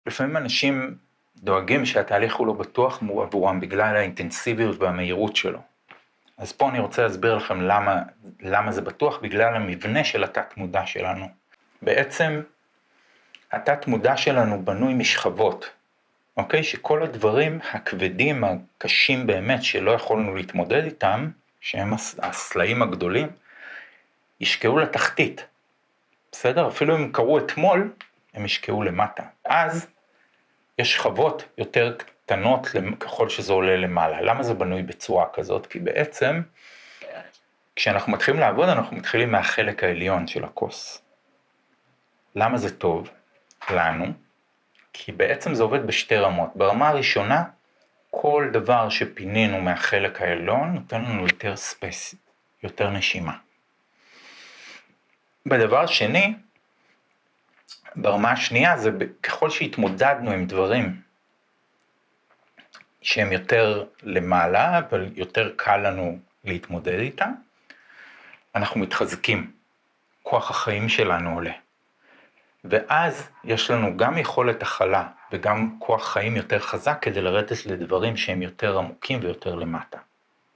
לפעמים אנשים דואגים שהתהליך הוא לא בטוח עבורם בגלל האינטנסיביות והמהירות שלו. אז פה אני רוצה להסביר לכם למה זה בטוח, בגלל המבנה של התת מודע שלנו. בעצם התת מודע שלנו בנוי משכבות, אוקיי? שכל הדברים הכבדים, הקשים באמת, שלא יכולנו להתמודד איתם, שהם הסלעים הגדולים, ישקעו לתחתית. בסדר? אפילו אם קרו אתמול, הם ישקעו למטה. אז יש שכבות יותר קטנות ככל שזה עולה למעלה. למה זה בנוי בצורה כזאת? כי בעצם, כשאנחנו מתחילים לעבוד, אנחנו מתחילים מהחלק העליון של הכוס. למה זה טוב לנו? כי בעצם זה עובד בשתי רמות. ברמה הראשונה, כל דבר שפינינו מהחלק העליון, נותן לנו יותר ספייס, יותר נשימה. בדבר שני, ברמה השנייה, זה ככל שהתמודדנו עם דברים שהם יותר למעלה, אבל יותר קל לנו להתמודד איתם, אנחנו מתחזקים, כוח החיים שלנו עולה. ואז יש לנו גם יכולת הכלה וגם כוח חיים יותר חזק כדי לרדת לדברים שהם יותר עמוקים ויותר למטה.